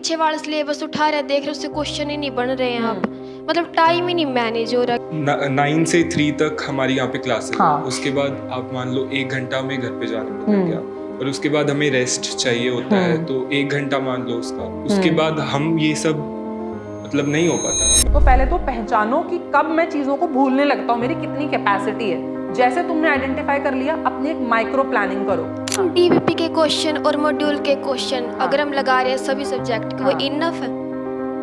पीछे वाला सिलेबस उठा रहे देख रहे उससे क्वेश्चन ही नहीं बन रहे हैं आप, मतलब टाइम ही नहीं मैनेज हो रहा। 9 से 3 तक हमारी यहाँ पे क्लासेस है। हाँ। उसके बाद आप मान लो 1 घंटा हमें घर पे जाने में लग गया और उसके बाद हमें रेस्ट चाहिए होता है, तो 1 घंटा मान लो उसका। उसके बाद हम ये सब मतलब नहीं हो पाता। तो पहले तो पहचानो कि कब मैं चीजों को भूलने लगता हूँ, मेरी कितनी कैपेसिटी है। जैसे तुमने आइडेंटिफाई कर लिया, अपनी एक माइक्रो प्लानिंग करो। डीबीपी के क्वेश्चन और मॉड्यूल के क्वेश्चन अगर हम लगा रहे हैं सभी सब्जेक्ट के, वो इनफ है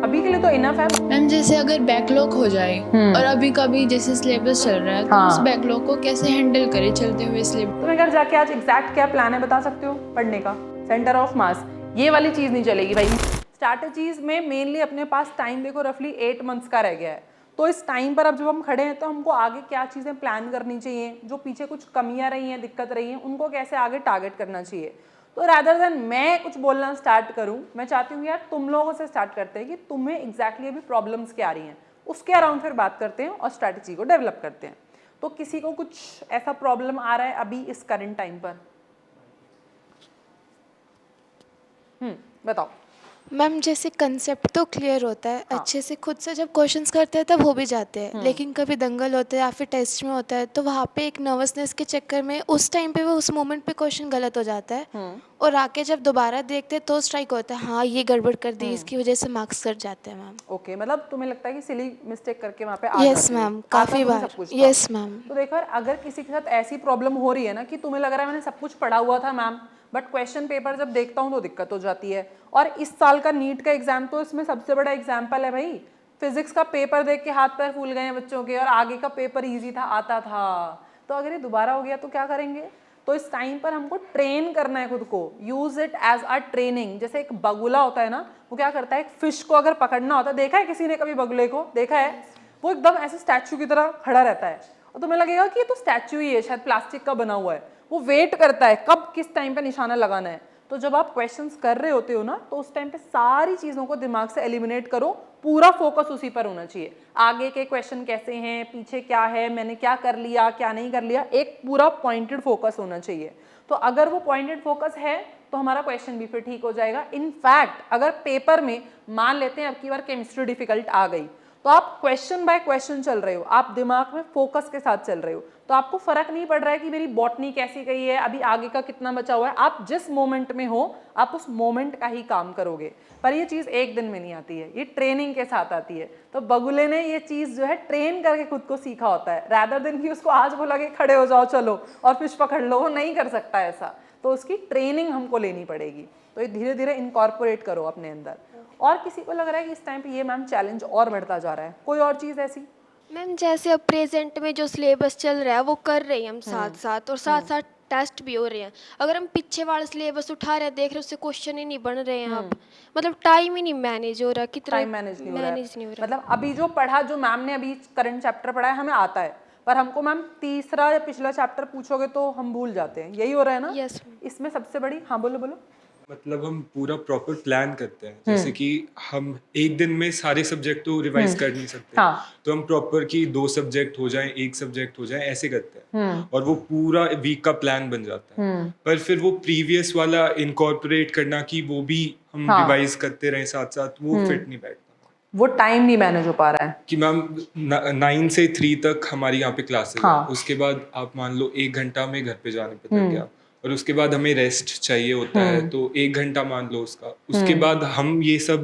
अभी के लिए तो इनफ है। मैम जैसे अगर बैकलॉग हो जाए और अभी कभी जैसे सिलेबस चल रहा है तो उस बैकलॉग को कैसे हैंडल करें चलते हुए सिलेबस। तुम्हें घर जाके आज एग्जैक्ट क्या प्लान है बता सकते हो पढ़ने का? सेंटर ऑफ मास, ये वाली चीज नहीं चलेगी भाई। स्ट्रैटेजीज में मेनली अपने पास टाइम देखो रफली 8 मंथ्स का रह गया है। तो इस टाइम पर अब जब हम खड़े हैं तो हमको आगे क्या चीजें प्लान करनी चाहिए, जो पीछे कुछ कमियां रही हैं, दिक्कत रही हैं, उनको कैसे आगे टारगेट करना चाहिए। तो रैदर देन मैं कुछ बोलना स्टार्ट करूं, मैं चाहती हूँ यार तुम लोगों से स्टार्ट करते हैं कि तुम्हें एग्जैक्टली अभी प्रॉब्लम्स क्या आ रही हैं, उसके अराउंड फिर बात करते हैं और स्ट्रैटेजी को डेवलप करते हैं। तो किसी को कुछ ऐसा प्रॉब्लम आ रहा है अभी इस करंट टाइम पर? बताओ। मैम जैसे कंसेप्ट तो क्लियर होता है अच्छे से, खुद से जब क्वेश्चंस करते हैं तब हो भी जाते हैं, लेकिन कभी दंगल होता है या फिर टेस्ट में होता है तो वहाँ पे एक नर्वसनेस के चक्कर में उस टाइम पे वो उस मोमेंट पे क्वेश्चन गलत हो जाता है और आके जब दोबारा देखते हैं तो स्ट्राइक होता है हाँ ये गड़बड़ कर दी, इसकी वजह से मार्क्स कट जाते हैं मैम। ओके, मतलब तुम्हें लगता है कि सिली मिस्टेक करके वहाँ पे आ यस मैम, काफ़ी बार। Yes ma'am. तो देखो यार, अगर किसी के साथ ऐसी प्रॉब्लम हो रही है ना कि तुम्हें लग रहा है मैंने सब कुछ पढ़ा हुआ था मैम, बट क्वेश्चन पेपर जब देखता हूँ तो दिक्कत हो जाती है। और इस साल का नीट का एग्जाम तो इसमें सबसे बड़ा एग्जाम्पल है भाई। फिजिक्स का पेपर देख के हाथ पैर फूल गए हैं बच्चों के, और आगे का पेपर इजी था, आता था। तो अगर ये दोबारा हो गया तो क्या करेंगे? तो इस टाइम पर हमको ट्रेन करना है खुद को, use it as a training. जैसे एक बगुला होता है ना, वो क्या करता है, एक फिश को अगर पकड़ना होता है, देखा है किसी ने कभी बगुले को देखा है? वो एकदम ऐसे स्टैचू की तरह खड़ा रहता है और तुम्हें लगेगा कि ये तो स्टैचू ही है, शायद प्लास्टिक का बना हुआ है। वो वेट करता है कब किस टाइम पे निशाना लगाना है। तो जब आप क्वेश्चंस कर रहे होते हो ना, तो उस टाइम पे सारी चीजों को दिमाग से एलिमिनेट करो, पूरा फोकस उसी पर होना चाहिए। आगे के क्वेश्चन कैसे हैं, पीछे क्या है, मैंने क्या कर लिया क्या नहीं कर लिया, एक पूरा पॉइंटेड फोकस होना चाहिए। तो अगर वो पॉइंटेड फोकस है तो हमारा क्वेश्चन भी फिर ठीक हो जाएगा। इनफैक्ट अगर पेपर में मान लेते हैं अब की बार केमिस्ट्री डिफिकल्ट आ गई, तो आप क्वेश्चन बाय क्वेश्चन चल रहे हो, आप दिमाग में फोकस के साथ चल रहे हो, तो आपको फर्क नहीं पड़ रहा है कि मेरी बॉटनी कैसी गई है, अभी आगे का कितना बचा हुआ है। आप जिस मोमेंट में हो आप उस मोमेंट का ही काम करोगे। पर ये चीज़ एक दिन में नहीं आती है, ये ट्रेनिंग के साथ आती है। तो बगुले ने ये चीज़ जो है ट्रेन करके खुद को सीखा होता है, रैदर देन कि उसको आज बोला कि खड़े हो जाओ चलो और फिश पकड़ लो, वो नहीं कर सकता ऐसा। तो उसकी ट्रेनिंग हमको लेनी पड़ेगी। तो ये धीरे धीरे इनकॉर्पोरेट करो अपने अंदर। और किसी को लग रहा है कि इस टाइम पे ये मैम चैलेंज और बढ़ता जा रहा है, कोई और चीज़ ऐसी? मैम जैसे अब प्रेजेंट में जो सिलेबस चल रहा है वो कर रहे हैं हम साथ साथ, और साथ साथ टेस्ट भी हो रहे हैं। अगर हम पीछे वाला सिलेबस उठा रहे हैं देख रहे उससे क्वेश्चन ही नहीं बन रहे हैं आप, मतलब टाइम ही नहीं मैनेज हो रहा। कितना टाइम मैनेज नहीं हो रहा है। नहीं हो रहा। मतलब अभी जो पढ़ा, जो मैम ने अभी करंट चैप्टर पढ़ा है, हमें आता है, पर हमको मैम तीसरा या पिछला चैप्टर पूछोगे तो हम भूल जाते हैं। यही हो रहा है ना? यस। इसमें सबसे बड़ी, हाँ बोलो बोलो। मतलब हम पूरा प्रॉपर प्लान करते हैं, जैसे कि हम एक दिन में सारे सब्जेक्ट तो रिवाइज कर नहीं सकते। तो हम प्रॉपर कि 2 सब्जेक्ट हो जाएं, 1 सब्जेक्ट हो जाए, ऐसे करते हैं और वो पूरा वीक का प्लान बन जाता है। पर फिर वो प्रीवियस वाला इनकॉर्पोरेट करना कि वो भी हम रिवाइज करते रहे साथ साथ, वो फिट नहीं बैठता। वो टाइम नहीं मैनेज हो पा रहा है कि मैम 9 से 3 तक हमारी यहाँ पे क्लासेस है। उसके बाद आप मान लो 1 घंटा हमें घर पे जाने पे लग गया और उसके बाद हमें रेस्ट चाहिए होता है, तो 1 घंटा मान लो उसका। उसके बाद हम ये सब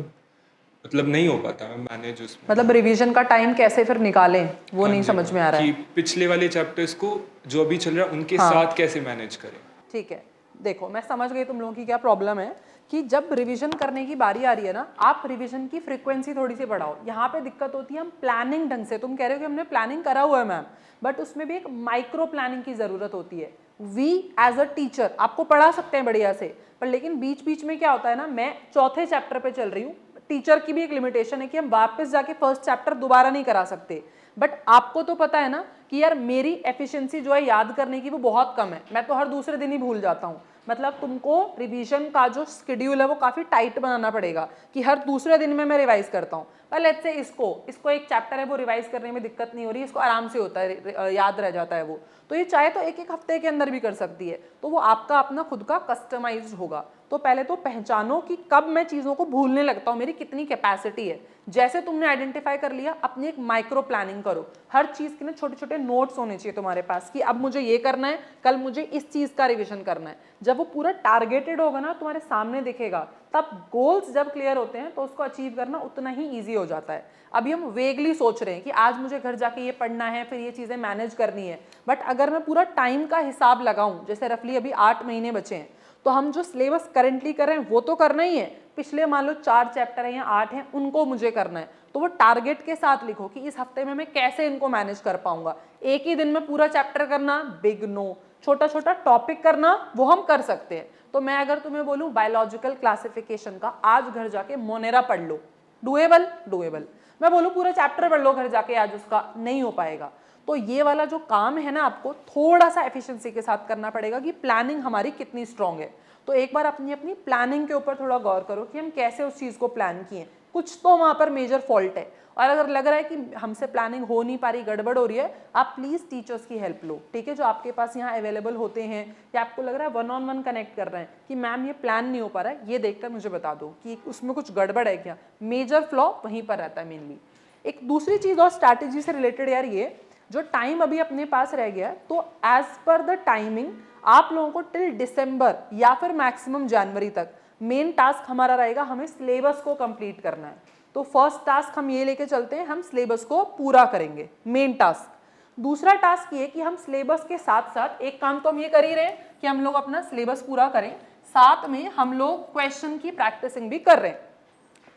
मतलब नहीं हो पाता मैनेज उसमें। मतलब रिवीजन का टाइम कैसे फिर निकालें वो नहीं समझ में आ रहा है कि पिछले वाले चैप्टर्स को जो अभी चल रहा है उनके साथ कैसे मैनेज करें। ठीक है, देखो मैं समझ गई तुम लोगों की क्या प्रॉब्लम है कि जब रिवीजन करने की बारी आ रही है ना, आप रिवीजन की फ्रीक्वेंसी थोड़ी सी बढ़ाओ। यहाँ पे दिक्कत होती है हम प्लानिंग ढंग से, तुम कह रहे हो कि हमने प्लानिंग करा हुआ है मैम, बट उसमें भी एक माइक्रो प्लानिंग की जरूरत होती है। वी एज अ टीचर आपको पढ़ा सकते हैं बढ़िया से, पर लेकिन बीच बीच में क्या होता है ना, मैं चौथे चैप्टर पे चल रही हूँ, टीचर की भी एक लिमिटेशन है कि हम वापस जाके फर्स्ट चैप्टर दोबारा नहीं करा सकते। बट आपको तो पता है ना कि यार मेरी एफिशिएंसी जो है याद करने की वो बहुत कम है, मैं तो हर दूसरे दिन ही भूल जाता हूँ। मतलब तुमको रिवीजन का जो शेड्यूल है वो काफ़ी टाइट बनाना पड़ेगा कि हर दूसरे दिन में मैं रिवाइज करता हूँ। पर लेट्स से इसको एक चैप्टर है वो रिवाइज करने में दिक्कत नहीं हो रही, इसको आराम से होता है, याद रह जाता है वो, तो ये चाहे तो एक हफ्ते के अंदर भी कर सकती है। तो वो आपका अपना खुद का कस्टमाइज्ड होगा। तो पहले तो पहचानो कि कब मैं चीज़ों को भूलने लगता हूँ, मेरी कितनी कैपेसिटी है। जैसे तुमने आइडेंटिफाई कर लिया, अपनी एक माइक्रो प्लानिंग करो। हर चीज़ के ना छोटे छोटे नोट्स होने चाहिए तुम्हारे पास कि अब मुझे ये करना है, कल मुझे इस चीज़ का रिविजन करना है। जब वो पूरा टारगेटेड होगा ना, तुम्हारे सामने दिखेगा, तब गोल्स जब क्लियर होते हैं तो उसको अचीव करना उतना ही ईजी हो जाता है। अभी हम वेगली सोच रहे हैं कि आज मुझे घर जाके ये पढ़ना है, फिर ये चीज़ें मैनेज करनी है, बट अगर मैं पूरा टाइम का हिसाब लगाऊं, जैसे रफली अभी 8 महीने बचे हैं, तो हम जो सिलेबस करंटली कर रहे हैं वो तो करना ही है, पिछले मान लो 4 चैप्टर है या 8 हैं, उनको मुझे करना है। तो वो टारगेट के साथ लिखो कि इस हफ्ते में मैं कैसे इनको मैनेज कर पाऊंगा। एक ही दिन में पूरा चैप्टर करना, बिग नो। छोटा छोटा टॉपिक करना, वो हम कर सकते हैं। तो मैं अगर तुम्हें बोलूं बायोलॉजिकल क्लासिफिकेशन का आज घर जाके मोनेरा पढ़ लो, डुएबल डुएबल। मैं बोलूं पूरा चैप्टर पढ़ लो घर जाके आज, उसका नहीं हो पाएगा। तो ये वाला जो काम है ना, आपको थोड़ा सा एफिशिएंसी के साथ करना पड़ेगा कि प्लानिंग हमारी कितनी स्ट्रांग है। तो एक बार अपनी अपनी प्लानिंग के ऊपर थोड़ा गौर करो कि हम कैसे उस चीज़ को प्लान किए। कुछ तो वहाँ पर मेजर फॉल्ट है, और अगर लग रहा है कि हमसे प्लानिंग हो नहीं पा रही, गड़बड़ हो रही है, आप प्लीज़ टीचर्स की हेल्प लो, ठीक है, जो आपके पास यहाँ अवेलेबल होते हैं, या आपको लग रहा है 1-on-1 कनेक्ट कर रहे हैं कि मैम ये प्लान नहीं हो पा रहा है, ये देखकर मुझे बता दो कि उसमें कुछ गड़बड़ है क्या। मेजर फ्लॉ वहीं पर रहता है मेनली। एक दूसरी चीज़ और स्ट्रैटेजी से रिलेटेड यार, ये जो टाइम अभी अपने पास रह गया, तो एज पर द टाइमिंग आप लोगों को टिल दिसंबर या फिर मैक्सिमम जनवरी तक मेन टास्क हमारा रहेगा, हमें सिलेबस को कंप्लीट करना है। तो फर्स्ट टास्क हम ये लेके चलते हैं, हम सिलेबस को पूरा करेंगे, मेन टास्क। दूसरा टास्क ये कि हम सिलेबस के साथ साथ एक काम तो हम ये कर ही रहे हैं कि हम लोग अपना सिलेबस पूरा करें, साथ में हम लोग क्वेश्चन की प्रैक्टिसिंग भी कर रहे हैं।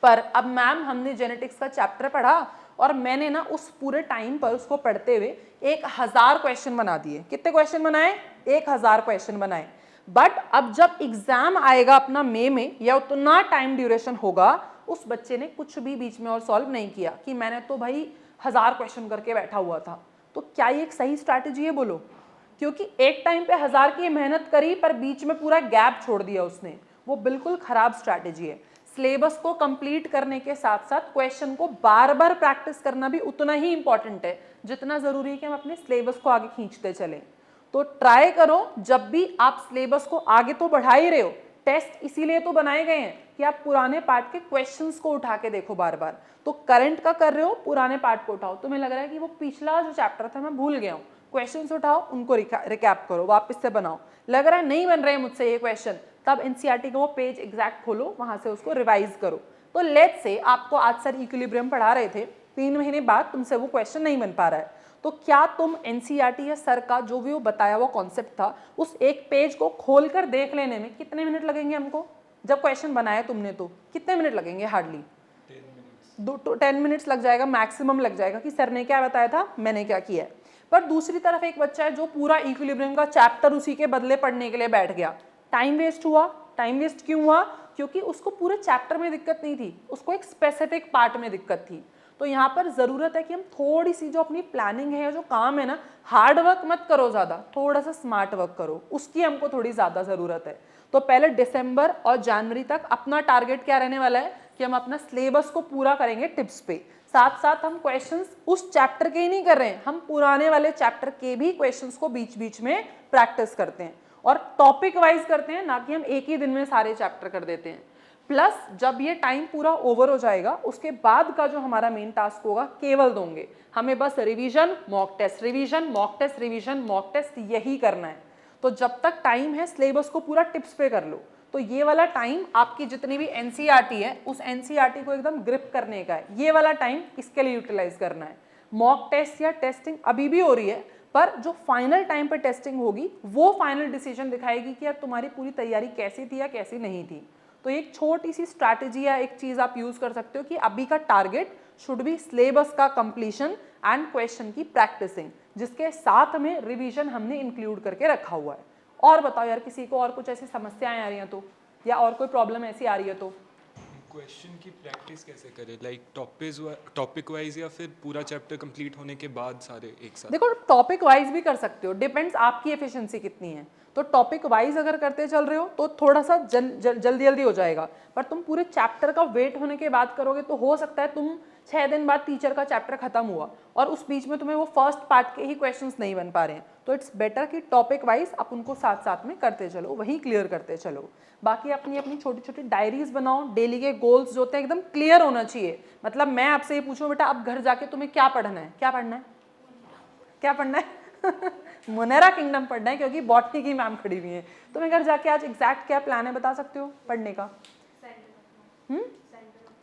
पर अब मैम हमने जेनेटिक्स का चैप्टर पढ़ा और मैंने ना उस पूरे टाइम पर उसको पढ़ते हुए 1000 क्वेश्चन बना दिए। कितने क्वेश्चन बनाए? 1000 क्वेश्चन बनाए। बट अब जब एग्जाम आएगा अपना मई में, या उतना टाइम ड्यूरेशन होगा, उस बच्चे ने कुछ भी बीच में और सॉल्व नहीं किया कि मैंने तो भाई 1000 क्वेश्चन करके बैठा हुआ था। तो क्या ये एक सही स्ट्रैटेजी है बोलो? क्योंकि एक टाइम पे 1000 की मेहनत करी पर बीच में पूरा गैप छोड़ दिया उसने, वो बिल्कुल खराब स्ट्रैटेजी है। सिलेबस को कंप्लीट करने के साथ साथ क्वेश्चन को बार बार प्रैक्टिस करना भी उतना ही इंपॉर्टेंट है जितना जरूरी है कि हम अपने सिलेबस को आगे खींचते चलें। तो ट्राई करो, जब भी आप सिलेबस को आगे तो बढ़ा ही रहे हो, टेस्ट इसीलिए तो बनाए गए हैं कि आप पुराने पार्ट के क्वेश्चंस को उठा के देखो बार बार। तो करंट का कर रहे हो, पुराने पार्ट को उठाओ। तुम्हें लग रहा है कि वो पिछला जो चैप्टर था मैं भूल गया हूँ, क्वेश्चंस उठाओ, उनको रिकैप करो, वापस से बनाओ। लग रहा है नहीं बन रहे मुझसे ये क्वेश्चन, तब एनसीईआरटी का वो पेज एग्जैक्ट खोलो, वहां से उसको रिवाइज करो। तो लेट्स से आपको आज सर इक्विलिब्रियम पढ़ा रहे थे, 3 महीने बाद तुमसे वो क्वेश्चन नहीं बन पा रहा है, तो क्या तुम एनसीईआरटी या सर का जो भी वो बताया हुआ कॉन्सेप्ट था, उस एक पेज को खोलकर देख लेने में कितने मिनट लगेंगे हमको? जब क्वेश्चन बनाया तुमने तो कितने मिनट लगेंगे? हार्डली 10 मिनट्स लग जाएगा, मैक्सिमम लग जाएगा कि सर ने क्या बताया था, मैंने क्या किया है। पर दूसरी तरफ एक बच्चा है जो पूरा इक्विलिब्रियम का चैप्टर उसी के बदले पढ़ने के लिए बैठ गया, टाइम वेस्ट हुआ। टाइम वेस्ट क्यों हुआ? क्योंकि उसको पूरे चैप्टर में दिक्कत नहीं थी, उसको एक स्पेसिफिक पार्ट में दिक्कत थी। तो यहाँ पर ज़रूरत है कि हम थोड़ी सी जो अपनी प्लानिंग है, जो काम है ना, हार्ड वर्क मत करो ज़्यादा, थोड़ा सा स्मार्ट वर्क करो, उसकी हमको थोड़ी ज़्यादा ज़रूरत है। तो पहले दिसंबर और जनवरी तक अपना टारगेट क्या रहने वाला है कि हम अपना सिलेबस को पूरा करेंगे टिप्स पे। साथ साथ हम क्वेश्चंस उस चैप्टर के ही नहीं कर रहे हैं, हम पुराने वाले चैप्टर के भी क्वेश्चंस को बीच बीच में प्रैक्टिस करते हैं और टॉपिक वाइज करते हैं, ना कि हम एक ही दिन में सारे चैप्टर कर देते हैं। प्लस जब ये टाइम पूरा ओवर हो जाएगा, उसके बाद का जो हमारा मेन टास्क होगा केवल 2 होंगे, हमें बस revision, mock test, revision, mock test, revision, mock test, यही करना है। तो जब तक टाइम है सिलेबस को पूरा टिप्स पे कर लो। तो ये वाला टाइम आपकी जितनी भी एनसीईआरटी है, उस एनसीईआरटी को एकदम ग्रिप करने का है, ये वाला टाइम इसके लिए यूटिलाइज करना है। मॉक टेस्ट या टेस्टिंग अभी भी हो रही है, पर जो फाइनल टाइम पे टेस्टिंग होगी वो फाइनल डिसीजन दिखाएगी कि यार तुम्हारी पूरी तैयारी कैसी थी या कैसी नहीं थी। तो एक छोटी सी स्ट्रैटेजी या एक चीज़ आप यूज़ कर सकते हो कि अभी का टारगेट शुड बी सिलेबस का कंप्लीशन एंड क्वेश्चन की प्रैक्टिसिंग, जिसके साथ में रिवीजन हमने इंक्लूड करके रखा हुआ है। और बताओ यार, किसी को और कुछ ऐसी समस्याएं आ रही हैं तो, या और कोई प्रॉब्लम ऐसी आ रही है तो? क्वेश्चन की प्रैक्टिस कैसे करें, लाइक टॉपिक वाइज या फिर पूरा चैप्टर कंप्लीट होने के बाद सारे एक साथ? देखो टॉपिक वाइज भी कर सकते हो, डिपेंड्स आपकी एफिशिएंसी कितनी है। तो टॉपिक वाइज अगर करते चल रहे हो तो थोड़ा सा जल्दी जल्दी हो जाएगा, पर तुम पूरे चैप्टर का वेट होने के बाद करोगे तो हो सकता है तुम 6 दिन बाद टीचर का चैप्टर खत्म हुआ और उस बीच में तुम्हें वो फर्स्ट पार्ट के ही क्वेश्चंस नहीं बन पा रहे हैं। तो इट्स बेटर कि टॉपिक वाइज आप उनको साथ साथ में करते चलो, वही क्लियर करते चलो। बाकी अपनी अपनी छोटी छोटी डायरीज बनाओ, डेली के गोल्स जो होते हैं एकदम क्लियर होना चाहिए। मतलब मैं आपसे ये पूछूं बेटा अब घर जाके तुम्हें क्या पढ़ना है, क्या पढ़ना है, क्या पढ़ना है मोनेरा किंगडम पढ़ना है, क्योंकि बॉटनी की मैम खड़ी हुई है। तुम्हें घर जाके आज एग्जैक्ट क्या प्लान है बता सकते हो पढ़ने का?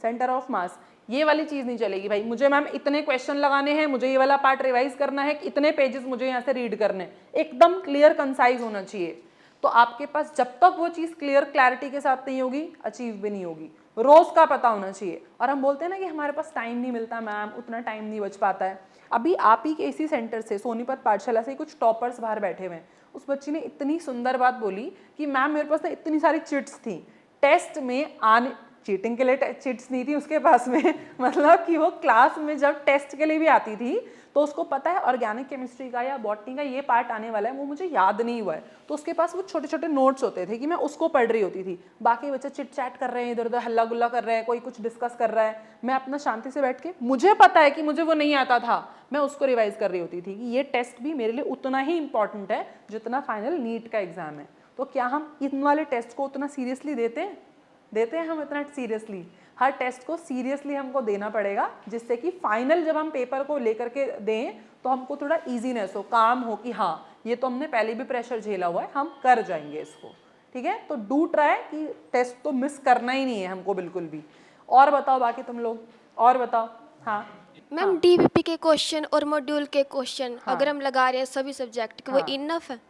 सेंटर ऑफ मास, ये वाली चीज नहीं चलेगी भाई। मुझे मैम इतने क्वेश्चन लगाने हैं, मुझे ये वाला पार्ट रिवाइज करना है, इतने पेजेस मुझे यहाँ से रीड करने हैं, एकदम क्लियर कंसाइज होना चाहिए। तो आपके पास जब तक वो चीज क्लियर क्लैरिटी के साथ नहीं होगी, अचीव भी नहीं होगी। रोज का पता होना चाहिए। और हम बोलते हैं ना कि हमारे पास टाइम नहीं मिलता मैम, उतना टाइम नहीं बच पाता है। अभी आप ही के इसी सेंटर से, सोनीपत पाठशाला से कुछ टॉपर्स बाहर बैठे हुए हैं। उस बच्ची ने इतनी सुंदर बात बोली कि मैम मेरे पास ना इतनी सारी चिट्स थी टेस्ट में आने, चीटिंग के लिए चिट्स नहीं थी उसके पास में मतलब कि वो क्लास में जब टेस्ट के लिए भी आती थी तो उसको पता है ऑर्गेनिक केमिस्ट्री का या बॉटनी का ये पार्ट आने वाला है, वो मुझे याद नहीं हुआ है, तो उसके पास वो छोटे छोटे नोट्स होते थे कि मैं उसको पढ़ रही होती थी। बाकी बच्चे चिट चैट कर रहे हैं, इधर उधर हल्ला गुल्ला कर रहे हैं, कोई कुछ डिस्कस कर रहा है, मैं अपना शांति से बैठ के, मुझे पता है कि मुझे वो नहीं आता था, मैं उसको रिवाइज कर रही होती थी कि ये टेस्ट भी मेरे लिए उतना ही इंपॉर्टेंट है जितना फाइनल नीट का एग्जाम है। तो क्या हम इन वाले टेस्ट को उतना सीरियसली देते हैं हम इतना सीरियसली? हर टेस्ट को सीरियसली हमको देना पड़ेगा, जिससे कि फाइनल जब हम पेपर को लेकर के दें तो हमको थोड़ा इजीनेस हो, काम हो कि हाँ ये तो हमने पहले भी प्रेशर झेला हुआ है, हम कर जाएंगे इसको। ठीक है, तो डू ट्राई कि टेस्ट तो मिस करना ही नहीं है हमको बिल्कुल भी। और बताओ बाकी तुम लोग, और बताओ। हाँ मैम, डीबीपी के क्वेश्चन और मॉड्यूल के क्वेश्चन अगर हम लगा रहे हैं सभी सब्जेक्ट के, वो इनफ है?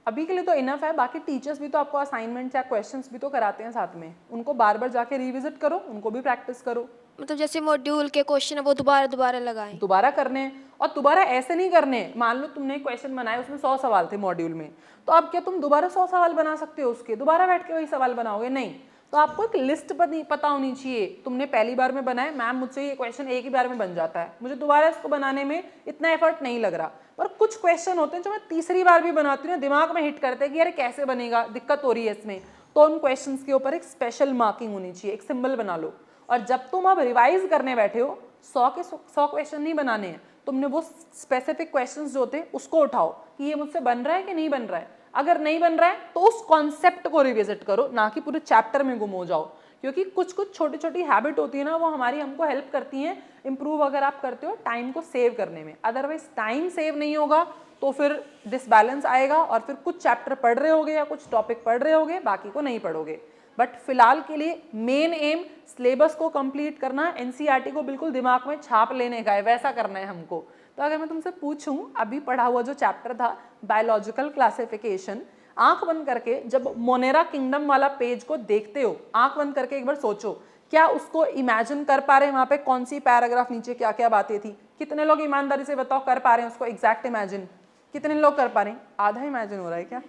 अभी के लिए तो इनफ है। बाकी टीचर्स भी तो आपको असाइनमेंट्स या क्वेश्चंस भी तो कराते हैं साथ में, उनको बार बार जाके रिविजिट करो, उनको भी प्रैक्टिस करो। मतलब जैसे मॉड्यूल के क्वेश्चन है वो दोबारा लगाएं? दोबारा करने हैं, और दोबारा ऐसे नहीं करने हैं। मान लो तुमने क्वेश्चन बनाए, उसमें 100 सवाल थे मॉड्यूल में, तो अब क्या तुम दोबारा 100 सवाल बना सकते हो उसके? दोबारा बैठ के वही सवाल बनाओगे? नहीं। तो आपको एक लिस्ट पता होनी चाहिए। तुमने पहली बार में बनाए, मैम मुझसे ये क्वेश्चन एक ही बार में बन जाता है, मुझे दोबारा इसको बनाने में इतना एफर्ट नहीं लग रहा। पर कुछ क्वेश्चन होते हैं जो मैं तीसरी बार भी बनाती हूँ, दिमाग में हिट करते हैं कि अरे कैसे बनेगा, दिक्कत हो रही है इसमें, तो उन क्वेश्चंस के ऊपर एक स्पेशल मार्किंग होनी चाहिए, एक सिंबल बना लो। और जब तुम अब रिवाइज करने बैठे हो, 100 के 100 क्वेश्चन नहीं बनाने हैं, तुमने वो स्पेसिफिक क्वेश्चंस जो होते हैं उसको उठाओ कि ये मुझसे बन रहा है कि नहीं बन रहा है। अगर नहीं बन रहा है तो उस कॉन्सेप्ट को रिविजिट करो, ना कि पूरे चैप्टर में गुम हो जाओ। क्योंकि कुछ कुछ छोटी छोटी हैबिट होती है ना, वो हमारी हमको हेल्प करती हैं इंप्रूव अगर आप करते हो टाइम को सेव करने में। अदरवाइज टाइम सेव नहीं होगा तो फिर डिसबैलेंस आएगा और फिर कुछ चैप्टर पढ़ रहे होगे या कुछ टॉपिक पढ़ रहे होगे, बाकी को नहीं पढ़ोगे। बट फिलहाल के लिए मेन एम सिलेबस को कंप्लीट करना, एनसीईआरटी को बिल्कुल दिमाग में छाप लेने का है, वैसा करना है हमको। तो अगर मैं तुमसे पूछूं, अभी पढ़ा हुआ जो चैप्टर था बायोलॉजिकल क्लासिफिकेशन, आंख बंद करके जब मोनेरा किंगडम वाला पेज को देखते हो, आंख बंद करके एक बार सोचो, क्या उसको इमेजिन कर पा रहे हैं वहां पे कौन सी पैराग्राफ नीचे क्या क्या बातें थी? कितने लोग ईमानदारी से बताओ कर पा रहे हैं उसको एग्जैक्ट इमेजिन? कितने लोग कर पा रहे हैं? आधा इमेजिन हो रहा है क्या?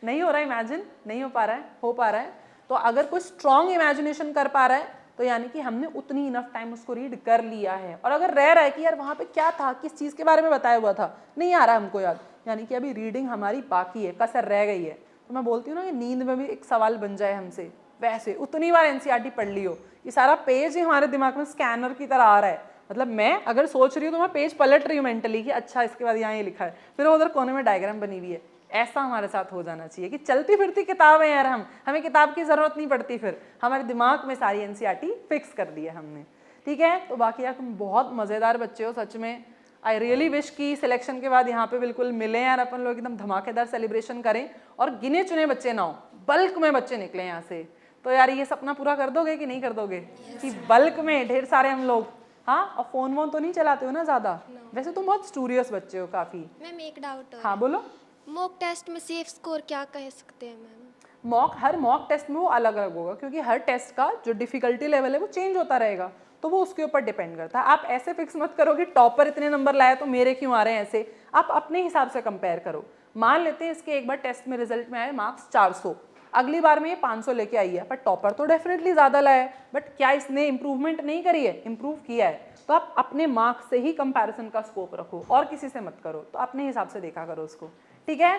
नहीं हो रहा है इमेजिन? नहीं हो पा रहा है? हो पा रहा है? तो अगर कोई स्ट्रॉन्ग इमेजिनेशन कर पा रहा है तो यानी कि हमने उतनी इनफ टाइम उसको रीड कर लिया है। और अगर रह रहा है कि यार वहाँ पे क्या था, किस चीज़ के बारे में बताया हुआ था, नहीं आ रहा हमको याद, यानी कि अभी रीडिंग हमारी बाकी है, कसर रह गई है। तो मैं बोलती हूँ ना कि नींद में भी एक सवाल बन जाए हमसे, वैसे उतनी बार एनसीईआरटी पढ़ ली हो, ये सारा पेज ही हमारे दिमाग में स्कैनर की तरह आ रहा है। मतलब मैं अगर सोच रही हूँ तो मैं पेज पलट रही हूँ मेंटली कि अच्छा इसके बाद यहाँ ये लिखा है, फिर उधर कोने में डायग्राम बनी हुई है। ऐसा हमारे साथ हो जाना चाहिए कि चलती फिरती किताब है यार, हमें किताब की ज़रूरत नहीं पड़ती, फिर हमारे दिमाग में सारी एनसीईआरटी फिक्स कर दी है हमने। ठीक है, तो बाकी यार तुम बहुत मज़ेदार बच्चे हो सच में। आई रियली विश कि सिलेक्शन के बाद यहाँ पे बिल्कुल मिले यार, अपन लोग एकदम धमाकेदार सेलिब्रेशन करें और गिने चुने बच्चे ना हो, बल्क में बच्चे निकले यहाँ से। तो यार ये सपना पूरा कर दोगे कि नहीं कर दोगे? कि बल्क में ढेर सारे हम लोग, हाँ। और फोन वोन तो नहीं चलाते हो ना ज़्यादा? वैसे तुम बहुत स्टूडियस बच्चे हो काफ़ी। मैम एक डाउट हाँ बोलो। मॉक टेस्ट में सेफ स्कोर क्या कह सकते हैं मैम? हर मॉक टेस्ट में वो अलग अलग होगा, क्योंकि हर टेस्ट का जो डिफिकल्टी लेवल है वो चेंज होता रहेगा, तो वो उसके ऊपर डिपेंड करता है। आप ऐसे फिक्स मत करो कि टॉपर इतने नंबर लाया तो मेरे क्यों आ रहे हैं, ऐसे आप अपने हिसाब से कंपेयर करो। मान लेते हैं इसके एक बार टेस्ट में रिजल्ट में आए मार्क्स 400, अगली बार में ये 500 लेके आई है, पर टॉपर तो डेफिनेटली ज़्यादा लाया है, बट क्या इसने इंप्रूवमेंट नहीं करी है? इंप्रूव किया है। तो आप अपने मार्क्स से ही कंपैरिजन का स्कोप रखो और किसी से मत करो, तो अपने हिसाब से देखा करो उसको। ठीक है,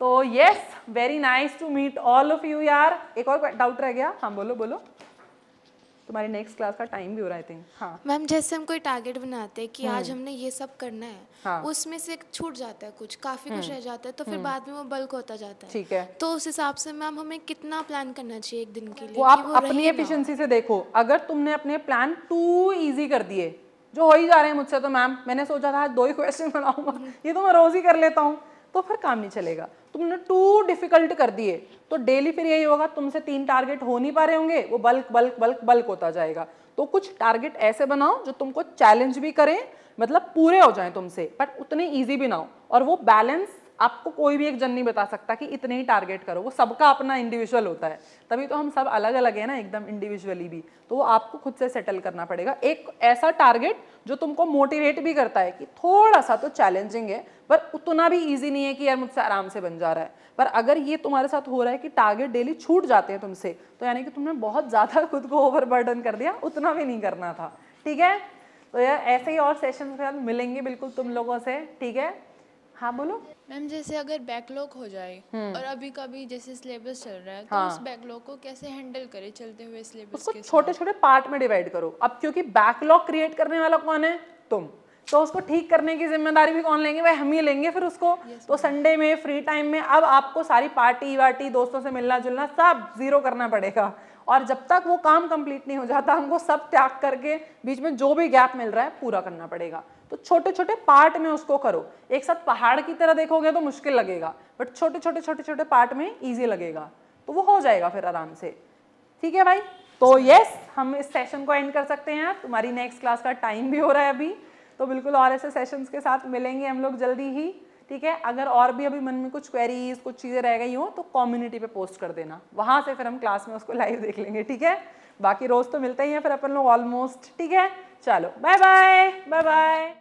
तो yes, very nice to meet all of you यार। एक और डाउट रह गया, हाँ बोलो बोलो। तुम्हारी नेक्स्ट क्लास का टाइम भी हो रहा है आई थिंक। हाँ मैम जैसे हम कोई टारगेट बनाते हैं कि आज हमने ये सब करना है, हाँ। उसमें से छूट जाता है कुछ, काफ़ी कुछ रह जाता है, तो फिर बाद में वो बल्क होता जाता है। ठीक है, तो उस हिसाब से मैम हमें कितना प्लान करना चाहिए एक दिन के लिए वो कि आप वो अपनी रहे ना। एफिशिएंसी से देखो। अगर तुमने अपने प्लान टू इजी कर दिए, जो हो ही जा रहे हैं मुझसे, तो मैम मैंने सोचा था आज 2 ही क्वेश्चन बनाऊंगा, ये तो मैं रोज ही कर लेता हूँ, तो फिर काम नहीं चलेगा। तुमने टू डिफिकल्ट कर दिए तो डेली फिर यही होगा, तुमसे 3 टारगेट हो नहीं पा रहे होंगे, वो बल्क बल्क बल्क बल्क होता जाएगा। तो कुछ टारगेट ऐसे बनाओ जो तुमको चैलेंज भी करें, मतलब पूरे हो जाएं तुमसे, बट उतने इजी भी ना हो। और वो बैलेंस आपको कोई भी एक जन नहीं बता सकता कि इतने ही टारगेट करो, वो सबका अपना इंडिविजुअल होता है, तभी तो हम सब अलग अलग है ना, एकदम इंडिविजुअली भी। तो वो आपको खुद से सेटल करना पड़ेगा। एक ऐसा टारगेट जो तुमको मोटिवेट भी करता है कि थोड़ा सा तो चैलेंजिंग है, पर उतना भी ईजी नहीं है कि यार मुझसे आराम से बन जा रहा है। पर अगर ये तुम्हारे साथ हो रहा है कि टारगेट डेली छूट जाते हैं तुमसे, तो यानी कि तुमने बहुत ज़्यादा खुद को ओवरबर्डन कर दिया, उतना भी नहीं करना था। ठीक है, तो यार ऐसे ही और सेशन के साथ मिलेंगे बिल्कुल तुम लोगों से। ठीक है, हाँ बोलो। मैम जैसे अगर बैकलॉग हो जाए और अभी कभी जैसे सिलेबस चल रहा है, तो हाँ। उस बैकलॉग को कैसे हैंडल करें चलते हुए सिलेबस उसको के साथ? छोटे छोटे पार्ट में डिवाइड करो। अब क्योंकि बैकलॉग क्रिएट करने वाला कौन है? तुम। तो उसको ठीक करने की जिम्मेदारी भी कौन लेंगे? भाई हम ही लेंगे फिर उसको। तो संडे में, फ्री टाइम में अब आपको सारी पार्टी वार्टी, दोस्तों से मिलना जुलना सब जीरो करना पड़ेगा। और जब तक वो काम कंप्लीट नहीं हो जाता, हमको सब त्याग करके बीच में जो भी गैप मिल रहा है पूरा करना पड़ेगा। तो छोटे छोटे पार्ट में उसको करो। एक साथ पहाड़ की तरह देखोगे तो मुश्किल लगेगा, बट छोटे छोटे छोटे छोटे पार्ट में ईजी लगेगा, तो वो हो जाएगा फिर आराम से। ठीक है भाई, तो यस, हम इस सेशन को एंड कर सकते हैं। तुम्हारी नेक्स्ट क्लास का टाइम भी हो रहा है अभी, तो बिल्कुल और ऐसे सेशंस के साथ मिलेंगे हम लोग जल्दी ही। ठीक है, अगर और भी अभी मन में कुछ क्वेरीज, कुछ चीज़ें रह गई हो तो कम्युनिटी पे पोस्ट कर देना, वहाँ से फिर हम क्लास में उसको लाइव देख लेंगे। ठीक है, बाकी रोज तो मिलते ही हैं फिर अपन लोग ऑलमोस्ट। ठीक है, चलो बाय बाय बाय बाय।